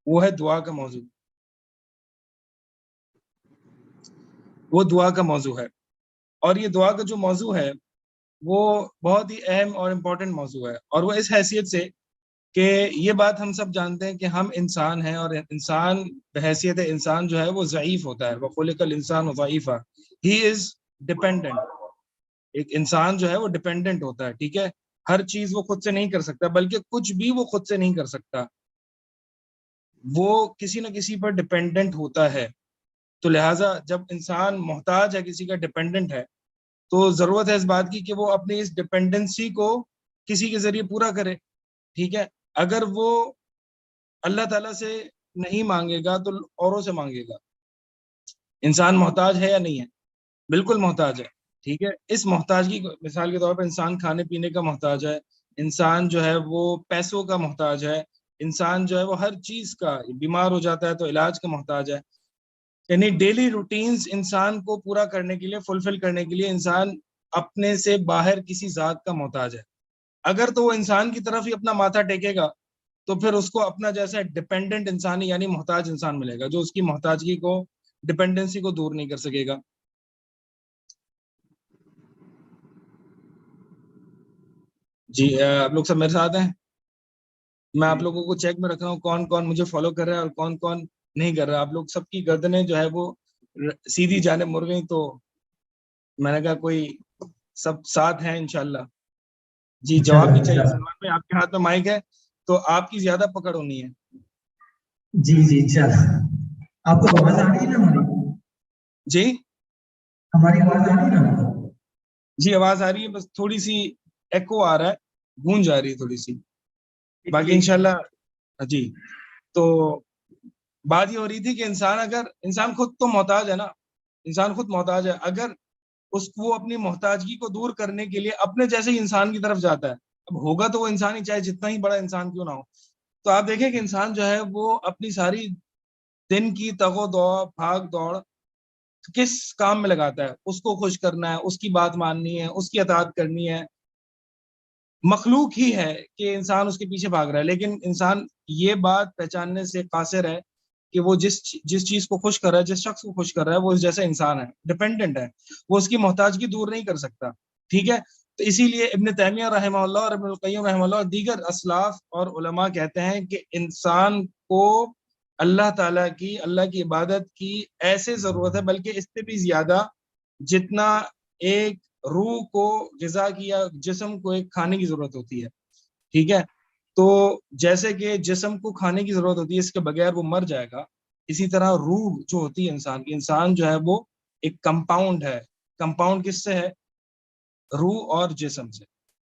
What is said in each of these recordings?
وہ ہے دعا کا موضوع. وہ دعا کا موضوع ہے. اور یہ دعا کا جو موضوع ہے وہ بہت ہی اہم اور امپورٹنٹ موضوع ہے. اور وہ اس حیثیت سے کہ یہ بات ہم سب جانتے ہیں کہ ہم انسان ہیں، اور انسان بحیثیت انسان جو ہے وہ ضعیف ہوتا ہے. وَخُلِقَ الْإِنسَانُ ضَعِيفًا. ہی از ڈپینڈنٹ. ایک انسان جو ہے وہ ڈپینڈنٹ ہوتا ہے. ٹھیک ہے، ہر چیز وہ خود سے نہیں کر سکتا، بلکہ کچھ بھی وہ خود سے نہیں کر سکتا، وہ کسی نہ کسی پر ڈپینڈنٹ ہوتا ہے. تو لہٰذا جب انسان محتاج ہے، کسی کا ڈپینڈنٹ ہے، تو ضرورت ہے اس بات کی کہ وہ اپنی اس ڈپینڈنسی کو کسی کے ذریعے پورا کرے. ٹھیک ہے، اگر وہ اللہ تعالیٰ سے نہیں مانگے گا تو اوروں سے مانگے گا. انسان محتاج ہے یا نہیں ہے؟ بالکل محتاج ہے. ٹھیک ہے، اس محتاجگی کو مثال کے طور پر انسان کھانے پینے کا محتاج ہے، انسان جو ہے وہ پیسوں کا محتاج ہے، انسان جو ہے وہ ہر چیز کا، بیمار ہو جاتا ہے تو علاج کا محتاج ہے. یعنی ڈیلی روٹینز انسان کو پورا کرنے کے لیے، فلفل کرنے کے لیے انسان اپنے سے باہر کسی ذات کا محتاج ہے. اگر تو وہ انسان کی طرف ہی اپنا ماتھا ٹیکے گا تو پھر اس کو اپنا جیسا ڈپینڈنٹ انسان یعنی محتاج انسان ملے گا، جو اس کی محتاجگی کو، ڈپینڈنسی کو دور نہیں کر سکے گا. جی آپ لوگ سب میرے ساتھ ہیں؟ میں آپ لوگوں کو چیک میں رکھ رہا ہوں کون کون مجھے فالو کر رہا ہے اور کون کون نہیں کر رہا. آپ لوگ سب کی گردنیں جو ہے وہ سیدھی جانب مڑ گئی، تو میں نے کہا کوئی سب ساتھ ہیں انشاءاللہ. جی جواب بھی چاہیے. سلمان بھائی آپ کے ہاتھ میں مائک ہے تو آپ کی زیادہ پکڑ ہونی ہے. جی جی انشاءاللہ. آپ کو آواز آ رہی ہے نا ہماری؟ جی ہماری آواز آ رہی ہے نا؟ جی آواز آ رہی ہے، بس تھوڑی سی ایکو آ رہا ہے، گونج آ رہی ہے تھوڑی سی. باقی انشاءاللہ جی. تو بات یہ ہو رہی تھی کہ انسان خود تو محتاج ہے نا، انسان خود محتاج ہے. اگر اس کو اپنی محتاجگی کو دور کرنے کے لیے اپنے جیسے ہی انسان کی طرف جاتا ہے، اب ہوگا تو وہ انسان ہی، چاہے جتنا ہی بڑا انسان کیوں نہ ہو. تو آپ دیکھیں کہ انسان جو ہے وہ اپنی ساری دن کی تگ و دو بھاگ دوڑ کس کام میں لگاتا ہے؟ اس کو خوش کرنا ہے، اس کی بات ماننی ہے، اس کی اطاعت کرنی ہے. مخلوق ہی ہے کہ انسان اس کے پیچھے بھاگ رہا ہے، لیکن انسان یہ بات پہچاننے سے قاصر ہے کہ وہ جس چیز کو خوش کر رہا ہے، جس شخص کو خوش کر رہا ہے، وہ اس جیسا انسان ہے، ڈپینڈنٹ ہے، وہ اس کی محتاجگی دور نہیں کر سکتا. ٹھیک ہے، تو اسی لیے ابن تیمیہ رحمہ اللہ اور ابن القیم رحمہ اللہ اور دیگر اسلاف اور علماء کہتے ہیں کہ انسان کو اللہ تعالیٰ کی، اللہ کی عبادت کی ایسے ضرورت ہے، بلکہ اس سے بھی زیادہ جتنا ایک روح کو غذا کی یا جسم کو ایک کھانے کی ضرورت ہوتی ہے. ٹھیک ہے، تو جیسے کہ جسم کو کھانے کی ضرورت ہوتی ہے، اس کے بغیر وہ مر جائے گا، اسی طرح روح جو ہوتی ہے انسان کی، انسان جو ہے وہ ایک کمپاؤنڈ ہے. کمپاؤنڈ کس سے ہے؟ روح اور جسم سے.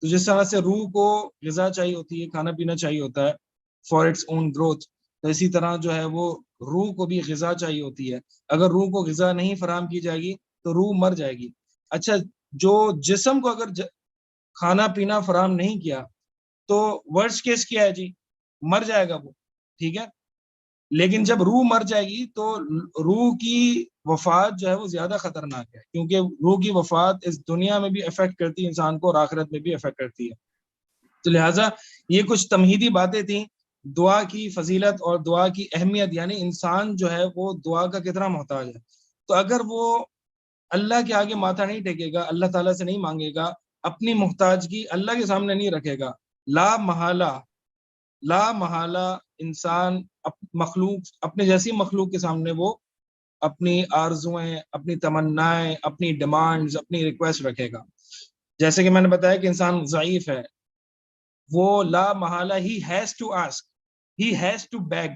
تو جس طرح سے روح کو غذا چاہیے ہوتی ہے، کھانا پینا چاہیے ہوتا ہے فار اٹس اون گروتھ، تو اسی طرح جو ہے وہ روح کو بھی غذا چاہیے ہوتی ہے. اگر روح کو غذا نہیں فراہم کی جائے گی تو روح مر جائے گی. اچھا، جو جسم کو اگر کھانا پینا فراہم نہیں کیا تو ورسٹ کیس کیا ہے جی؟ مر جائے گا وہ. ٹھیک ہے، لیکن جب روح مر جائے گی تو روح کی وفات جو ہے وہ زیادہ خطرناک ہے، کیونکہ روح کی وفات اس دنیا میں بھی افیکٹ کرتی ہے انسان کو اور آخرت میں بھی افیکٹ کرتی ہے. تو لہٰذا یہ کچھ تمہیدی باتیں تھیں دعا کی فضیلت اور دعا کی اہمیت، یعنی انسان جو ہے وہ دعا کا کتنا محتاج ہے. تو اگر وہ اللہ کے آگے ماتھا نہیں ٹیکے گا، اللہ تعالیٰ سے نہیں مانگے گا، اپنی محتاجگی اللہ کے سامنے نہیں رکھے گا، لا محالہ انسان مخلوق، اپنے جیسی مخلوق کے سامنے وہ اپنی آرزویں، اپنی تمنائیں، اپنی ڈیمانڈز، اپنی ریکویسٹ رکھے گا. جیسے کہ میں نے بتایا کہ انسان ضعیف ہے، وہ لا محالہ he has to ask, he has to beg.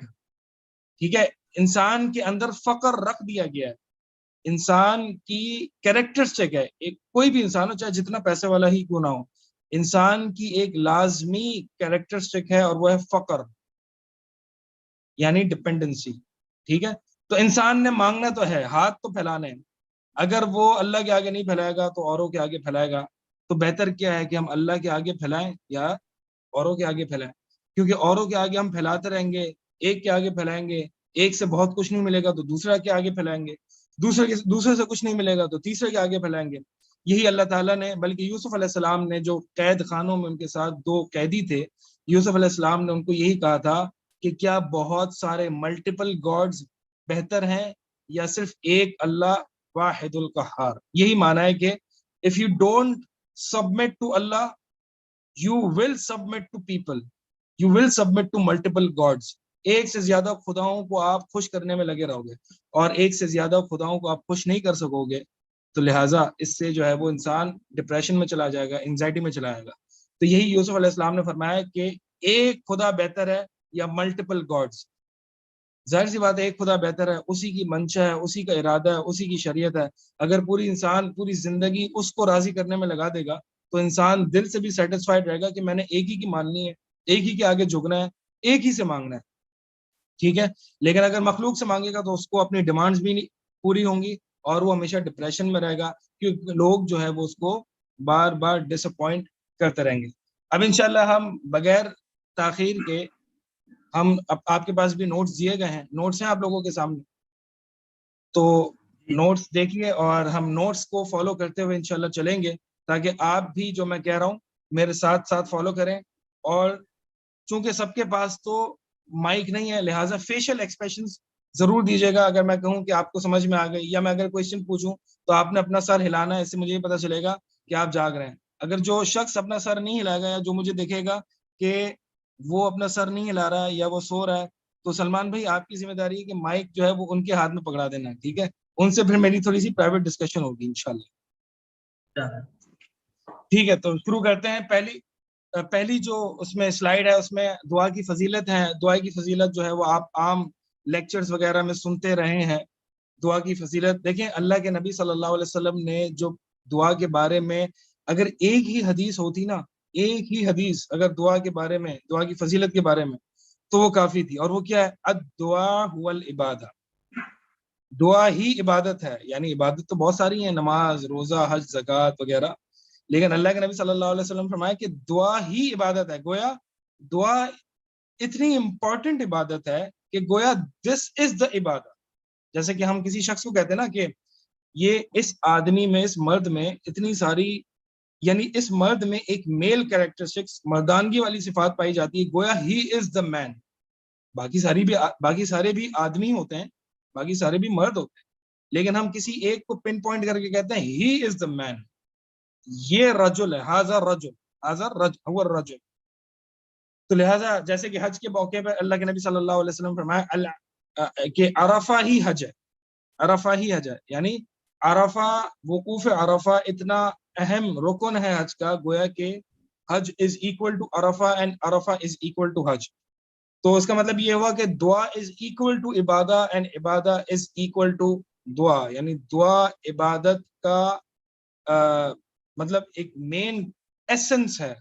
ٹھیک ہے، انسان کے اندر فقر رکھ دیا گیا ہے. انسان کی کیریکٹرسٹک ہے، کوئی بھی انسان ہو چاہے جتنا پیسے والا ہی کیوں نہ ہو، انسان کی ایک لازمی کیریکٹرسٹک ہے اور وہ ہے فقر، یعنی ڈپینڈنسی. ٹھیک ہے، تو انسان نے مانگنا تو ہے، ہاتھ تو پھیلانے ہیں. اگر وہ اللہ کے آگے نہیں پھیلائے گا تو اوروں کے آگے پھیلائے گا. تو بہتر کیا ہے کہ ہم اللہ کے آگے پھیلائیں یا اوروں کے آگے پھیلائیں؟ کیونکہ اوروں کے آگے ہم پھیلاتے رہیں گے، ایک کے آگے پھیلائیں گے، ایک سے بہت کچھ نہیں ملے گا تو دوسرے کے آگے پھیلائیں گے، دوسرے سے کچھ نہیں ملے گا تو تیسرے کے آگے پھیلائیں گے. یہی اللہ تعالیٰ نے، بلکہ یوسف علیہ السلام نے جو قید خانوں میں ان کے ساتھ 2 قیدی تھے، یوسف علیہ السلام نے ان کو یہی کہا تھا کہ کیا بہت سارے ملٹیپل گاڈز بہتر ہیں یا صرف ایک اللہ واحد القہار. یہی معنی ہے کہ if you don't submit to Allah, you will submit to people, you will submit to multiple gods. ایک سے زیادہ خداؤں کو آپ خوش کرنے میں لگے رہو گے اور ایک سے زیادہ خداؤں کو آپ خوش نہیں کر سکو گے, تو لہٰذا اس سے جو ہے وہ انسان ڈپریشن میں چلا جائے گا, انزائٹی میں چلا جائے گا. تو یہی یوسف علیہ السلام نے فرمایا کہ ایک خدا بہتر ہے یا ملٹیپل گاڈز. ظاہر سی بات ہے ایک خدا بہتر ہے, اسی کی منشا ہے, اسی کا ارادہ ہے, اسی کی شریعت ہے. اگر پوری زندگی اس کو راضی کرنے میں لگا دے گا تو انسان دل سے بھی سیٹسفائڈ رہے گا کہ میں نے ایک ہی کی ماننی ہے, ایک ہی کے آگے جھکنا ہے, ایک ہی سے مانگنا ہے, ٹھیک ہے. لیکن اگر مخلوق سے مانگے گا تو اس کو اپنی ڈیمانڈز بھی پوری ہوں گی اور وہ ہمیشہ ڈپریشن میں رہے گا, کیونکہ لوگ جو ہے وہ اس کو بار بار ڈس اپوائنٹ کرتے رہیں گے. اب انشاءاللہ ہم بغیر تاخیر کے ہم آپ کے پاس بھی نوٹس دیے گئے ہیں, نوٹس ہیں آپ لوگوں کے سامنے, تو نوٹس دیکھیے اور ہم نوٹس کو فالو کرتے ہوئے انشاءاللہ چلیں گے تاکہ آپ بھی جو میں کہہ رہا ہوں میرے ساتھ ساتھ فالو کریں. اور چونکہ سب کے پاس تو مائک نہیں ہے لہٰذا فیشل ایکسپریشنز ضرور دیجیے گا. اگر میں کہوں کہ آپ کو سمجھ میں آ گئی یا میں اگر کویشچن پوچھوں تو آپ نے اپنا سر ہلانا ہے, اس سے مجھے یہ پتا چلے گا کہ آپ جاگ رہے ہیں. اگر جو شخص اپنا سر نہیں ہلائے گا یا جو مجھے دیکھے گا کہ وہ اپنا سر نہیں ہلا رہا ہے یا وہ سو رہا ہے, تو سلمان بھائی آپ کی ذمہ داری ہے کہ مائک جو ہے وہ ان کے ہاتھ میں پکڑا دینا ہے, ٹھیک ہے. ان سے پھر میری تھوڑی سی پرائیویٹ ڈسکشن ہوگی انشاءاللہ. ٹھیک ہے, تو شروع کرتے ہیں. پہلی جو اس میں سلائیڈ ہے اس میں دعا کی فضیلت ہے. دعا کی فضیلت جو ہے وہ آپ عام لیکچرز وغیرہ میں سنتے رہے ہیں. دعا کی فضیلت دیکھیں, اللہ کے نبی صلی اللہ علیہ وسلم نے جو دعا کے بارے میں اگر ایک ہی حدیث ہوتی نا, ایک ہی حدیث اگر دعا کے بارے میں, دعا کی فضیلت کے بارے میں, تو وہ کافی تھی. اور وہ کیا ہے؟ الدعاء هو العبادہ, دعا ہی عبادت ہے. یعنی عبادت تو بہت ساری ہیں, نماز, روزہ, حج, زکوٰۃ وغیرہ, لیکن اللہ کے نبی صلی اللہ علیہ وسلم فرمایا کہ دعا ہی عبادت ہے. گویا دعا اتنی امپورٹنٹ عبادت ہے کہ گویا دس از دا عبادت. جیسے کہ ہم کسی شخص کو کہتے ہیں نا کہ یہ اس آدمی میں, اس مرد میں اتنی ساری, یعنی اس مرد میں ایک میل کریکٹرسٹکس, مردانگی والی صفات پائی جاتی ہے, گویا ہی از دا مین. باقی سارے بھی آدمی ہوتے ہیں, باقی سارے بھی مرد ہوتے ہیں, لیکن ہم کسی ایک کو پن پوائنٹ کر کے کہتے ہیں ہی از دا مین, یہ رجل ہے, ہاذا رجل, ہاذا هو الرجل. تو لہٰذا جیسے کہ حج کے موقع پہ اللہ کے نبی صلی اللہ علیہ وسلم فرمایا کہ عرفہ ہی حج ہے, عرفہ ہی حج ہے. یعنی عرفہ, وقوف عرفہ اتنا اہم رکن ہے حج کا, گویا کہ حج is equal to Arafah and Arafah is equal to حج. تو اس کا مطلب یہ ہوا کہ دعا از اکول ٹو عبادہ اینڈ عبادہ از اکول ٹو دعا. یعنی دعا عبادت کا مطلب ایک مین ایسنس ہے,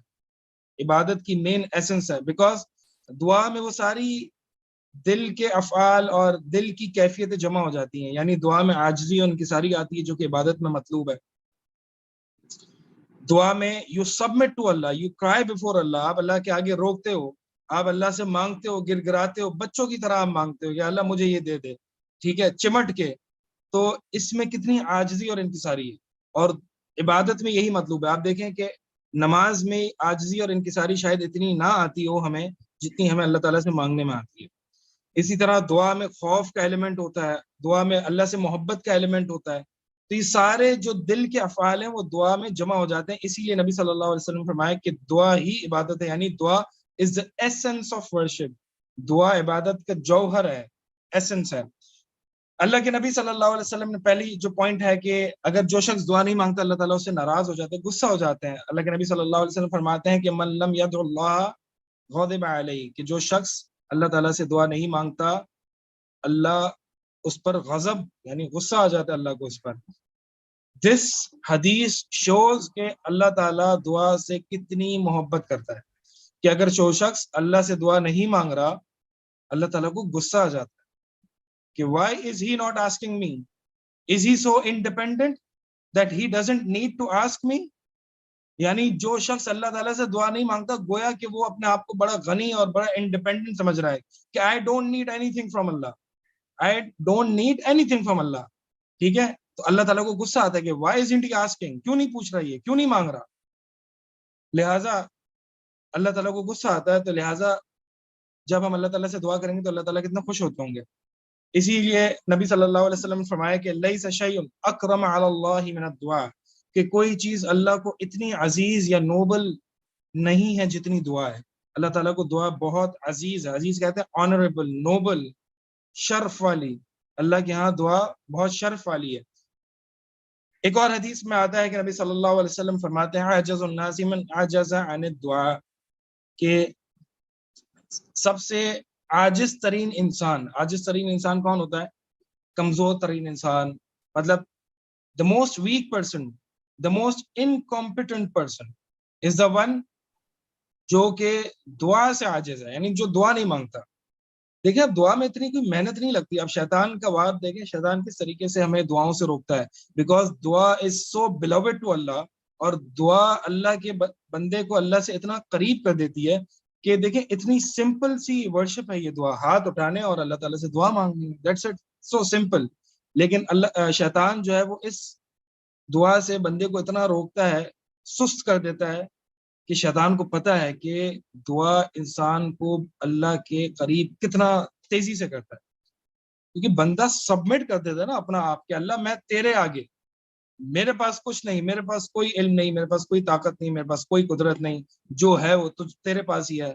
عبادت کی مین ایسنس ہے. بیکاز دعا میں وہ ساری دل کے افعال اور دل کی کیفیتیں جمع ہو جاتی ہیں. یعنی دعا میں عاجزی اور انکساری آتی ہے جو کہ عبادت میں مطلوب ہے. دعا میں you submit to Allah, you cry before Allah, آپ اللہ کے آگے روکتے ہو, آپ اللہ سے مانگتے ہو, گر گراتے ہو, بچوں کی طرح آپ مانگتے ہو کہ اللہ مجھے یہ دے دے, ٹھیک ہے, چمٹ کے. تو اس میں کتنی عاجزی اور انکساری ہے, اور عبادت میں یہی مطلوب ہے. آپ دیکھیں کہ نماز میں عاجزی اور انکساری شاید اتنی نہ آتی ہو ہمیں جتنی ہمیں اللہ تعالیٰ سے مانگنے میں آتی ہے. اسی طرح دعا میں خوف کا ایلیمنٹ ہوتا ہے, دعا میں اللہ سے محبت کا ایلیمنٹ ہوتا ہے. تو یہ سارے جو دل کے افعال ہیں وہ دعا میں جمع ہو جاتے ہیں. اسی لیے نبی صلی اللہ علیہ وسلم فرمایا کہ دعا ہی عبادت ہے. یعنی دعا از the essence of worship, دعا عبادت کا جوہر ہے, ایسنس ہے. اللہ کے نبی صلی اللہ علیہ وسلم نے پہلی جو پوائنٹ ہے کہ اگر جو شخص دعا نہیں مانگتا اللہ تعالیٰ اس سے ناراض ہو جاتے ہیں, غصہ ہو جاتے ہیں. اللہ کے نبی صلی اللہ علیہ وسلم فرماتے ہیں کہ من لم يدع اللہ غضب علیہ, کہ جو شخص اللہ تعالیٰ سے دعا نہیں مانگتا اللہ اس پر غضب یعنی غصہ آ جاتا ہے اللہ کو اس پر. دس حدیث شوز کہ اللہ تعالیٰ دعا سے کتنی محبت کرتا ہے, کہ اگر جو شخص اللہ سے دعا نہیں مانگ رہا اللہ تعالیٰ کو غصہ آ جاتا ہے کہ why is he not asking me, is he so independent that he doesn't need to ask me. یعنی جو شخص اللہ تعالیٰ سے دعا نہیں مانگتا گویا کہ وہ اپنے آپ کو بڑا غنی اور بڑا انڈیپینڈنٹ سمجھ رہا ہے کہ I don't need anything from Allah, I don't need anything from Allah, ٹھیک ہے. تو اللہ تعالیٰ کو غصہ آتا ہے کہ why isn't he asking, کیوں نہیں پوچھ رہا, یہ کیوں نہیں مانگ رہا. لہٰذا اللہ تعالیٰ کو غصہ آتا ہے, تو لہٰذا جب ہم اللہ تعالیٰ سے دعا کریں گے تو اللہ تعالیٰ کتنا خوش ہوتے ہوں گے. اسی لیے نبی صلی اللہ علیہ وسلم نے فرمایا کہ لیس شیء اکرم علی اللہ من الدعاء، کہ کوئی چیز اللہ کو اتنی عزیز یا نوبل نہیں ہے جتنی دعا ہے. اللہ تعالیٰ کو دعا بہت عزیز ہے. عزیز کہتے ہیں آنریبل، نوبل، شرف والی. اللہ کے ہاں دعا بہت شرف والی ہے. ایک اور حدیث میں آتا ہے کہ نبی صلی اللہ علیہ وسلم فرماتے ہیں عجز الناس من عجز عن الدعاء، کہ سب سے عاجز ترین انسان کون ہوتا ہے؟ کمزور ترین انسان. مطلب the most weak person, the most incompetent person is the one جو کہ دعا سے عاجز ہے، یعنی جو دعا نہیں مانگتا. دیکھیں اب دعا میں اتنی کوئی محنت نہیں لگتی. اب شیطان کا وار دیکھیں، شیطان کس طریقے سے ہمیں دعاؤں سے روکتا ہے. بیکاز دعا از سو beloved to اللہ، اور دعا اللہ کے بندے کو اللہ سے اتنا قریب کر دیتی ہے کہ دیکھیں اتنی سمپل سی ورشپ ہے یہ دعا، ہاتھ اٹھانے اور اللہ تعالیٰ سے دعا مانگنی. That's it, so simple. لیکن اللہ شیطان جو ہے وہ اس دعا سے بندے کو اتنا روکتا ہے، سست کر دیتا ہے، کہ شیطان کو پتہ ہے کہ دعا انسان کو اللہ کے قریب کتنا تیزی سے کرتا ہے. کیونکہ بندہ سبمٹ کر دیتا ہے نا اپنا آپ کہ اللہ میں تیرے آگے، میرے پاس کچھ نہیں، میرے پاس کوئی علم نہیں، میرے پاس کوئی طاقت نہیں، میرے پاس کوئی قدرت نہیں، جو ہے وہ تیرے پاس ہی ہے.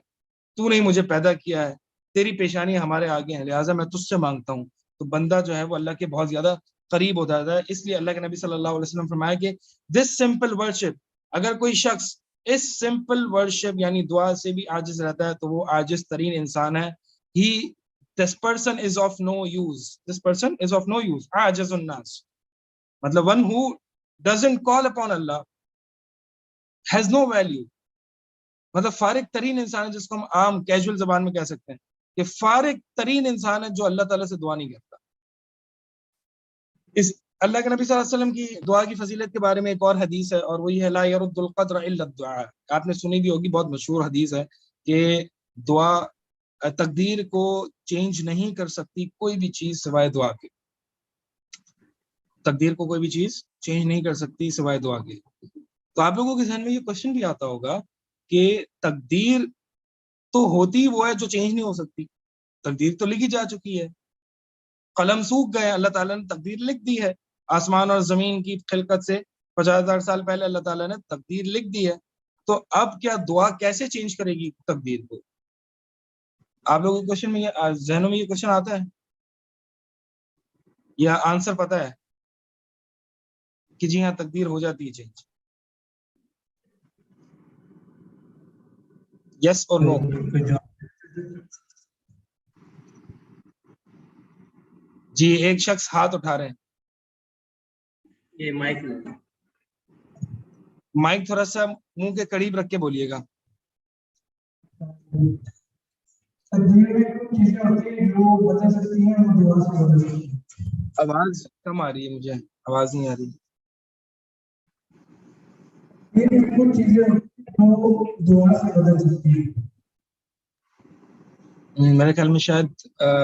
تو نے مجھے پیدا کیا ہے، تیری پیشانی ہمارے آگے ہیں، لہٰذا میں تجھ سے مانگتا ہوں. تو بندہ جو ہے وہ اللہ کے بہت زیادہ قریب ہو جاتا ہے. اس لیے اللہ کے نبی صلی اللہ علیہ وسلم فرمایا کہ دس سمپل ورشپ، اگر کوئی شخص اس سمپل ورشپ یعنی دعا سے بھی عاجز رہتا ہے تو وہ عاجز ترین انسان ہے. This person is of no use. This person is of no use. عاجز الناس، مطلب one who doesn't call upon Allah has no value. مطلب فارغ ترین انسان ہے، جس کو ہم عام کیجول زبان میں کہہ سکتے ہیں کہ فارغ ترین انسان ہے جو اللہ تعالیٰ سے دعا نہیں کرتا. اس اللہ کے نبی صلی اللہ علیہ وسلم کی دعا کی فضیلت کے بارے میں ایک اور حدیث ہے، اور وہ یہ ہے لا يرد القدر الا الدعاء. آپ نے سنی بھی ہوگی، بہت مشہور حدیث ہے کہ دعا تقدیر کو چینج نہیں کر سکتی کوئی بھی چیز سوائے دعا کے. تقدیر کو کوئی بھی چیز چینج نہیں کر سکتی سوائے دعا کے. تو آپ لوگوں کے ذہن میں یہ کوشچن بھی آتا ہوگا کہ تقدیر تو ہوتی وہ ہے جو چینج نہیں ہو سکتی. تقدیر تو لکھی جا چکی ہے، قلم سوکھ گئے، اللہ تعالیٰ نے تقدیر لکھ دی ہے. آسمان اور زمین کی خلقت سے 50,000 سال پہلے اللہ تعالیٰ نے تقدیر لکھ دی ہے. تو اب کیا دعا کیسے چینج کرے گی تقدیر کو؟ آپ لوگوں کے کوشچن میں ذہنوں میں یہ کوشچن آتا ہے یا آنسر پتہ ہے کہ جی ہاں تقدیر ہو جاتی ہے چینج؟ یس اور نو؟ جی ایک شخص ہاتھ اٹھا رہے ہیں. یہ مائک تھوڑا سا منہ کے قریب رکھ کے بولیے گا. آواز کم آ رہی ہے، مجھے آواز نہیں آ رہی. میرے خیال میں شاید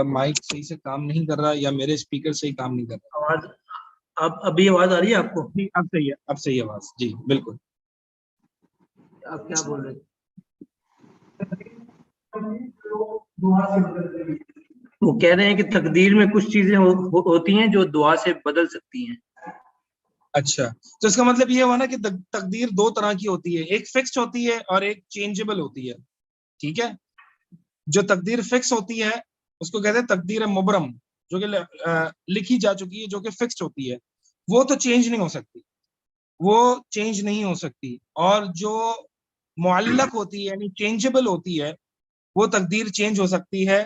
مائک صحیح سے کام نہیں کر رہا یا میرے اسپیکر سے ہی کام نہیں کر رہا. آواز ابھی آواز آ رہی ہے آپ کو؟ جی اب صحیح ہے، اب صحیح آواز. جی بالکل. آپ کیا بول رہے ہیں؟ وہ کہہ رہے ہیں کہ تقدیر میں کچھ چیزیں ہوتی ہیں جو دعا سے بدل سکتی ہیں. اچھا، تو اس کا مطلب یہ ہوا نا کہ تقدیر دو طرح کی ہوتی ہے، ایک فکسڈ ہوتی ہے اور ایک چینجبل ہوتی ہے. ٹھیک ہے، جو تقدیر فکس ہوتی ہے اس کو کہتے ہیں تقدیر مبرم، جو کہ لکھی جا چکی ہے، جو کہ فکسڈ ہوتی ہے، وہ تو چینج نہیں ہو سکتی، وہ چینج نہیں ہو سکتی. اور جو معلق ہوتی ہے یعنی چینجبل ہوتی ہے وہ تقدیر چینج ہو سکتی ہے.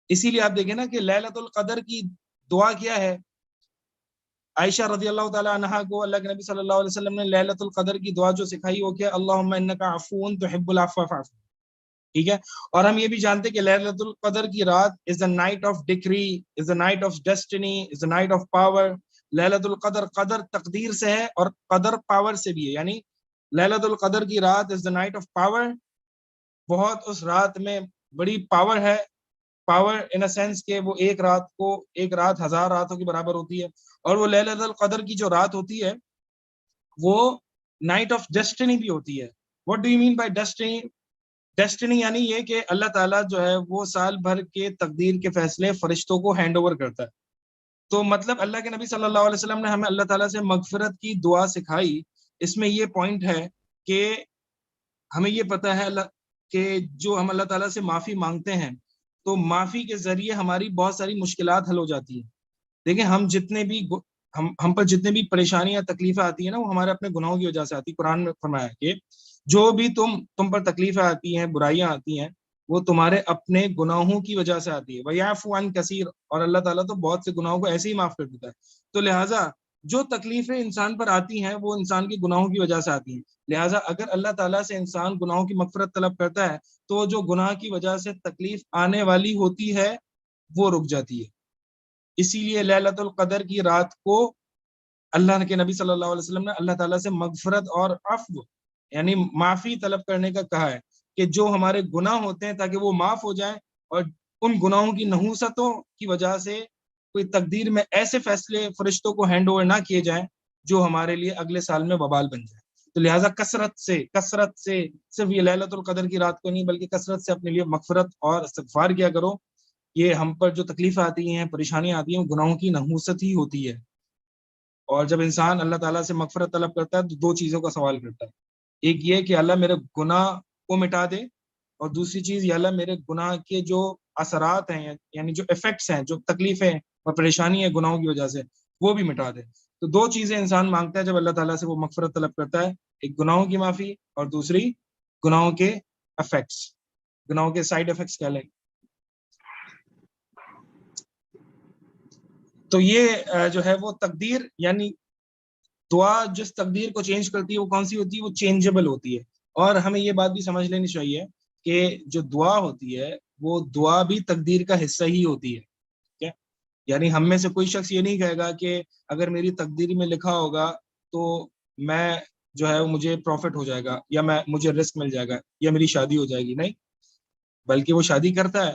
اسی لیے آپ دیکھیں نا کہ لیلۃ القدر کی دعا کیا ہے؟ عائشہ رضی اللہ تعالی عنہا کو اللہ کے نبی صلی اللہ علیہ وسلم نے لیلۃ القدر کی دعا جو سکھائی وہ کیا؟ اللہم انک عفو تحب العفو فاعف. ٹھیک ہے، اور ہم یہ بھی جانتے کہ لیلۃ القدر کی رات is the night of decree, is the night of destiny, is the night of power. لیلۃ القدر قدر تقدیر سے ہے اور قدر پاور سے بھی ہے، یعنی لیلۃ القدر کی رات is the night of power. بہت اس رات میں بڑی پاور ہے، پاور ان اے سینس کہ وہ ایک رات 1000 راتوں کی برابر ہوتی ہے. اور وہ لیلۃ القدر کی جو رات ہوتی ہے وہ نائٹ آف ڈیسٹنی بھی ہوتی ہے. What do you mean by destiny? Destiny یعنی یہ کہ اللہ تعالیٰ جو ہے وہ سال بھر کے تقدیر کے فیصلے فرشتوں کو ہینڈ اوور کرتا ہے. تو مطلب اللہ کے نبی صلی اللہ علیہ وسلم نے ہمیں اللہ تعالیٰ سے مغفرت کی دعا سکھائی. اس میں یہ پوائنٹ ہے کہ ہمیں یہ پتہ ہے کہ جو ہم اللہ تعالیٰ سے معافی مانگتے ہیں تو معافی کے ذریعے ہماری بہت ساری مشکلات حل ہو جاتی ہیں. دیکھیں ہم پر جتنے بھی پریشانیاں تکلیفیں آتی ہیں نا وہ ہمارے اپنے گناہوں کی وجہ سے آتی. قرآن میں فرمایا کہ جو بھی تم پر تکلیفیں آتی ہیں، برائیاں آتی ہیں، وہ تمہارے اپنے گناہوں کی وجہ سے آتی ہے. وَيَعْفُو عَنْ كَثِيرٍ، اور اللہ تعالیٰ تو بہت سے گناہوں کو ایسے ہی معاف کر دیتا ہے. تو لہٰذا جو تکلیفیں انسان پر آتی ہیں وہ انسان کے گناہوں کی وجہ سے آتی ہیں. لہٰذا اگر اللہ تعالیٰ سے انسان گناہوں کی مغفرت طلب کرتا ہے تو جو گناہ کی وجہ سے تکلیف آنے والی ہوتی ہے وہ رک جاتی ہے. اسی لیے لیلۃ القدر کی رات کو اللہ کے نبی صلی اللہ علیہ وسلم نے اللہ تعالیٰ سے مغفرت اور عفو یعنی معافی طلب کرنے کا کہا ہے کہ جو ہمارے گناہ ہوتے ہیں تاکہ وہ معاف ہو جائیں اور ان گناہوں کی نحوستوں کی وجہ سے کوئی تقدیر میں ایسے فیصلے فرشتوں کو ہینڈ اوور نہ کیے جائیں جو ہمارے لیے اگلے سال میں وبال بن جائے. تو لہٰذا کثرت سے صرف یہ لیلۃ القدر کی رات کو نہیں بلکہ کثرت سے اپنے لیے مغفرت اور استغفار کیا کرو. یہ ہم پر جو تکلیفیں آتی ہیں، پریشانیاں آتی ہیں، وہ گناہوں کی نحوست ہی ہوتی ہے. اور جب انسان اللہ تعالیٰ سے مغفرت طلب کرتا ہے تو دو چیزوں کا سوال کرتا ہے. ایک یہ کہ اللہ میرے گناہ کو مٹا دے، اور دوسری چیز یہ اللہ میرے گناہ کے جو اثرات ہیں یعنی جو ایفیکٹس ہیں، جو تکلیفیں اور پریشانی ہے گناہوں کی وجہ سے، وہ بھی مٹا دے. تو دو چیزیں انسان مانگتا ہے جب اللہ تعالیٰ سے وہ مغفرت طلب کرتا ہے، ایک گناہوں کی معافی اور دوسری گناہوں کے ایفیکٹس، گناہوں کے سائیڈ ایفیکٹس کہہ لیں. تو یہ جو ہے وہ تقدیر یعنی دعا جس تقدیر کو چینج کرتی ہے وہ کون سی ہوتی ہے؟ وہ چینجبل ہوتی ہے. اور ہمیں یہ بات بھی سمجھ لینی چاہیے کہ جو دعا ہوتی ہے وہ دعا بھی تقدیر کا حصہ ہی ہوتی ہے. ٹھیک ہے، یعنی ہم میں سے کوئی شخص یہ نہیں کہے گا کہ اگر میری تقدیر میں لکھا ہوگا تو میں جو ہے مجھے پروفٹ ہو جائے گا یا مجھے رزق مل جائے گا یا میری شادی ہو جائے گی. نہیں، بلکہ وہ شادی کرتا ہے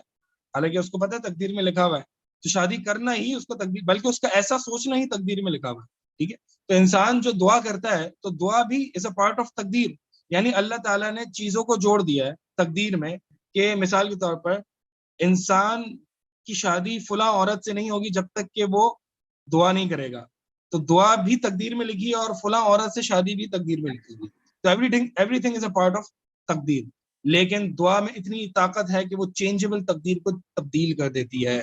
حالانکہ اس کو پتہ ہے تقدیر میں لکھا ہوا ہے. تو شادی کرنا ہی اس کو تقدیر، بلکہ اس کا ایسا سوچنا ہی تقدیر میں لکھا ہوا ہے. ٹھیک ہے، تو انسان جو دعا کرتا ہے تو دعا بھی از اے پارٹ آف تقدیر. یعنی اللہ تعالیٰ نے چیزوں کو جوڑ دیا ہے تقدیر میں کہ مثال کے طور پر انسان کی شادی فلاں عورت سے نہیں ہوگی جب تک کہ وہ دعا نہیں کرے گا. تو دعا بھی تقدیر میں لکھی ہے اور فلاں عورت سے شادی بھی تقدیر میں لکھی گئی. تو every thing is a part of تقدیر. لیکن دعا میں اتنی طاقت ہے کہ وہ چینجبل تقدیر کو تبدیل کر دیتی ہے.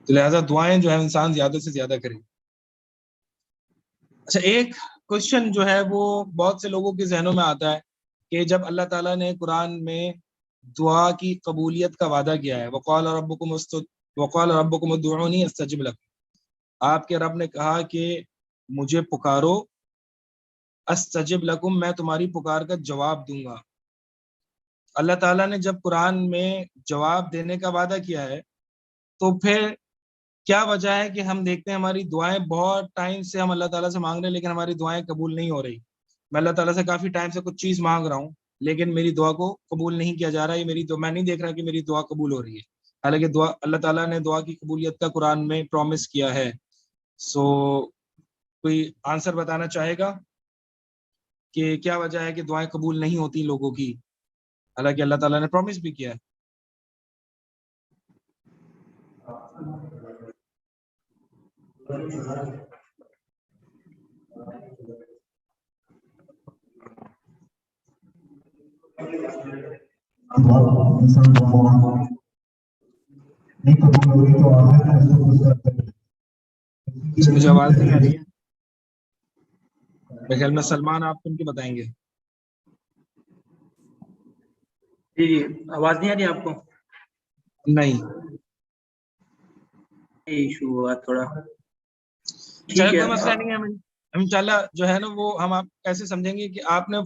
تو لہٰذا دعائیں جو ہے انسان زیادہ سے زیادہ کرے. اچھا، ایک کوشچن جو ہے وہ بہت سے لوگوں کے ذہنوں میں آتا ہے کہ جب اللہ تعالیٰ نے قرآن میں دعا کی قبولیت کا وعدہ کیا ہے، وقال ربکم ادعونی استجب لکم، آپ کے رب نے کہا کہ مجھے پکارو، استجب لکم، میں تمہاری پکار کا جواب دوں گا. اللہ تعالیٰ نے جب قرآن میں جواب دینے کا وعدہ کیا ہے تو پھر کیا وجہ ہے کہ ہم دیکھتے ہیں ہماری دعائیں بہت ٹائم سے ہم اللہ تعالیٰ سے مانگ رہے ہیں لیکن ہماری دعائیں قبول نہیں ہو رہی. میں اللہ تعالیٰ سے کافی ٹائم سے کچھ چیز مانگ رہا ہوں لیکن میری دعا کو قبول نہیں کیا جا رہا ہے. میری دعا میں نہیں دیکھ رہا کہ میری دعا قبول ہو رہی ہے، حالانکہ اللہ تعالیٰ نے دعا کی قبولیت کا قرآن میں پرومس کیا ہے. سو کوئی آنسر بتانا چاہے گا کہ کیا وجہ ہے کہ دعائیں قبول نہیں ہوتی لوگوں کی حالانکہ اللہ تعالیٰ نے پرومس بھی کیا ہے؟ مجھے آواز نہیں آ رہی ہے. میرے خیال میں سلمان آپ ان کے بتائیں گے. جی آواز نہیں آ رہی آپ کو؟ نہیں، ایشو ہوا تھوڑا. چلے کوئی مسئلہ نہیں ہے. ہم انشاءاللہ جو ہے نا وہ ہم آپ ایسے سمجھیں گے کہ آپ نے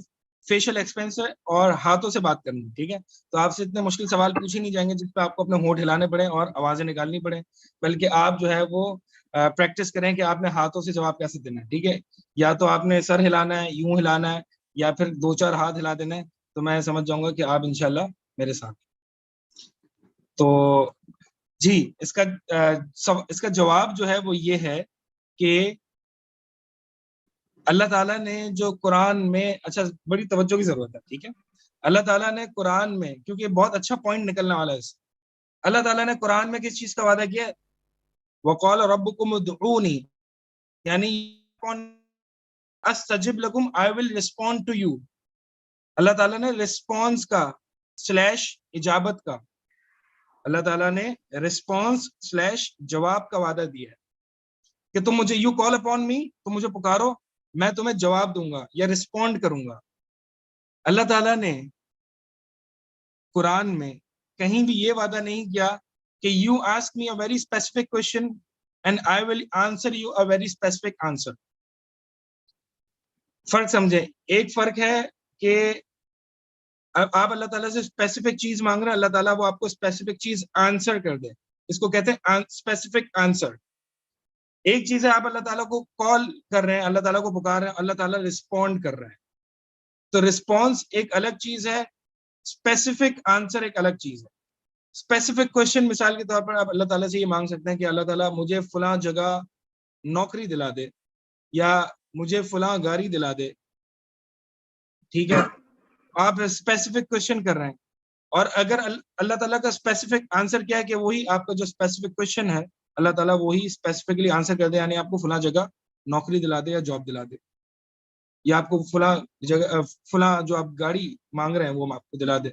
فیشل ایکسپرینس ہے اور ہاتھوں سے بات کرنی. ٹھیک ہے، تو آپ سے اتنے مشکل سوال پوچھے نہیں جائیں گے جس پہ آپ کو اپنے ہونٹ ہلانے پڑے اور آوازیں نکالنی پڑے، بلکہ آپ جو ہے وہ پریکٹس کریں کہ آپ نے ہاتھوں سے جواب کیسے دینا ہے. ٹھیک ہے، یا تو آپ نے سر ہلانا ہے، یوں ہلانا ہے، یا پھر 2-4 ہاتھ ہلا دینا ہے، تو میں سمجھ جاؤں گا کہ آپ انشاءاللہ میرے ساتھ. تو جی اس کا جواب جو ہے وہ یہ ہے کہ اللہ تعالیٰ نے جو قرآن میں، اچھا بڑی توجہ کی ضرورت ہے. ٹھیک ہے، اللہ تعالیٰ نے قرآن میں, کیونکہ بہت اچھا پوائنٹ نکلنے والا ہے اس, اللہ تعالیٰ نے قرآن میں کس چیز کا وعدہ کیا ہے؟ وَقَالَ رَبُّكُمُ ادْعُونِي, یعنی استجب لکم, I will respond to you. اللہ تعالیٰ نے رسپانس کا / اجابت کا, اللہ تعالیٰ نے رسپانس / جواب کا وعدہ دیا ہے کہ تم مجھے, یو کال اپون می, تم مجھے پکارو, میں تمہیں جواب دوں گا یا رسپونڈ کروں گا. اللہ تعالیٰ نے قرآن میں کہیں بھی یہ وعدہ نہیں کیا کہ you ask me a very specific question and I will answer you a very specific answer. فرق سمجھے, ایک فرق ہے کہ آپ اللہ تعالیٰ سے اسپیسیفک چیز مانگ رہے ہیں, اللہ تعالیٰ وہ آپ کو اسپیسیفک چیز آنسر کر دے, اس کو کہتے ہیں اسپیسیفک آنسر. ایک چیز ہے آپ اللہ تعالیٰ کو کال کر رہے ہیں, اللہ تعالیٰ کو پکار رہے ہیں, اللہ تعالیٰ رسپونڈ کر رہے ہیں. تو رسپانس ایک الگ چیز ہے, اسپیسیفک آنسر ایک الگ چیز ہے. اسپیسیفک کوشچن مثال کے طور پر آپ اللہ تعالیٰ سے یہ مانگ سکتے ہیں کہ اللہ تعالیٰ مجھے فلاں جگہ نوکری دلا دے, یا مجھے فلاں گاڑی دلا دے, ٹھیک ہے, آپ اسپیسیفک کوشچن کر رہے ہیں. اور اگر اللہ تعالیٰ کا اسپیسیفک آنسر کیا ہے کہ وہی آپ کا جو اسپیسیفک کوشچن ہے اللہ تعالیٰ وہی اسپیسیفکلی آنسر کر دے, یعنی آپ کو فلاں جگہ نوکری دلا دے یا جاب دلا دے, یا آپ کو فلاں جگہ فلاں جو آپ گاڑی مانگ رہے ہیں وہ آپ کو دلا دے.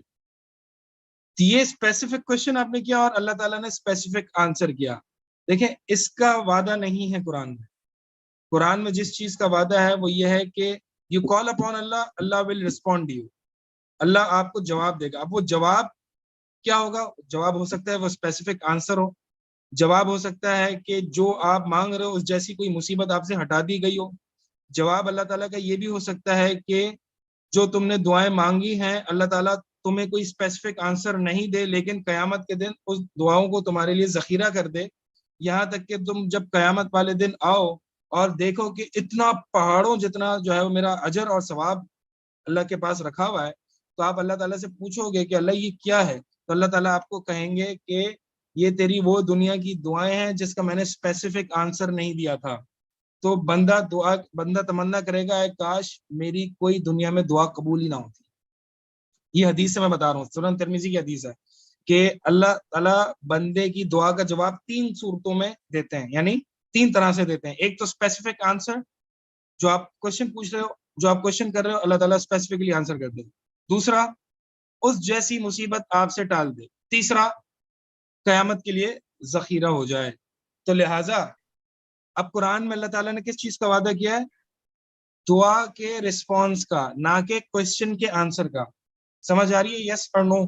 یہ اسپیسیفک کوشچن آپ نے کیا اور اللہ تعالیٰ نے اسپیسیفک آنسر کیا. دیکھیں اس کا وعدہ نہیں ہے قرآن میں. قرآن میں جس چیز کا وعدہ ہے وہ یہ ہے کہ you call upon Allah, Allah will respond you, اللہ آپ کو جواب دے گا. اب وہ جواب کیا ہوگا؟ جواب ہو سکتا ہے وہ اسپیسیفک آنسر ہو, جواب ہو سکتا ہے کہ جو آپ مانگ رہے ہو اس جیسی کوئی مصیبت آپ سے ہٹا دی گئی ہو. جواب اللہ تعالیٰ کا یہ بھی ہو سکتا ہے کہ جو تم نے دعائیں مانگی ہیں اللہ تعالیٰ تمہیں کوئی اسپیسیفک آنسر نہیں دے, لیکن قیامت کے دن اس دعاؤں کو تمہارے لیے ذخیرہ کر دے, یہاں تک کہ تم جب قیامت والے دن آؤ اور دیکھو کہ اتنا پہاڑوں جتنا جو ہے وہ میرا اجر اور ثواب اللہ کے پاس رکھا ہوا ہے, تو آپ اللہ تعالیٰ سے پوچھو گے کہ اللہ یہ کیا ہے, تو اللہ تعالیٰ آپ کو کہیں گے کہ یہ تیری وہ دنیا کی دعائیں ہیں جس کا میں نے اسپیسیفک آنسر نہیں دیا تھا. تو بندہ تمنا کرے گا اے کاش میری کوئی دنیا میں دعا قبول ہی نہ ہوتی. یہ حدیث سے میں بتا رہا ہوں, سنن ترمذی کی حدیث ہے کہ اللہ تعالیٰ بندے کی دعا کا جواب 3 صورتوں میں دیتے ہیں, یعنی 3 طرح سے دیتے ہیں. ایک تو اسپیسیفک آنسر, جو آپ کوشچن پوچھ رہے ہو, جو آپ کوشچن کر رہے ہو اللہ تعالیٰ اسپیسیفکلی آنسر کر دے. دوسرا اس جیسی مصیبت آپ سے ٹال دے. تیسرا قیامت کے لیے ذخیرہ ہو جائے. تو لہٰذا اب قرآن میں اللہ تعالیٰ نے کس چیز کا وعدہ کیا ہے؟ دعا کے رسپانس کا, نہ کہ کوشچن کے آنسر کا. سمجھ آ رہی ہے؟ یس اور نو؟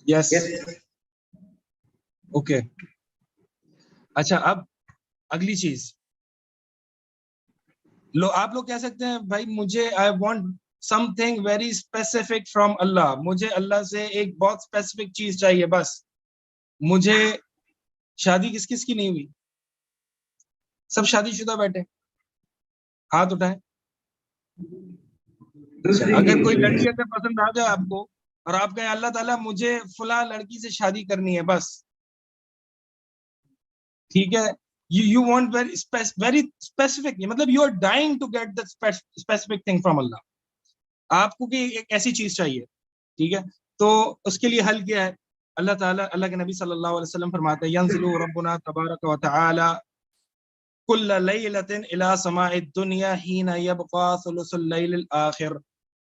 یس, اوکے. اچھا اب اگلی چیز, آپ لوگ کہہ سکتے ہیں بھائی مجھے I want something very specific from اللہ, مجھے اللہ سے ایک بہت اسپیسیفک چیز چاہیے بس. مجھے شادی کس کس کی نہیں ہوئی؟ سب شادی شدہ بیٹھے, ہاتھ اٹھائیں. اگر کوئی لڑکی اگر پسند آ جائے آپ کو اور آپ کہیں اللہ تعالیٰ مجھے فلاں لڑکی سے شادی کرنی ہے بس, ٹھیک ہے, you want very specific, مطلب you are dying to get the specific thing from Allah. آپ کو کہ ایک ایسی چیز چاہیے, ٹھیک ہے, تو اس کے لیے حل کیا ہے؟ اللہ تعالیٰ, اللہ کے نبی صلی اللہ علیہ وسلم فرماتے ہیں ینزل ربنا تبارک و تعالی کل لیلۃ الی سماء الدنیا حین یبقى ثلث اللیل الاخر.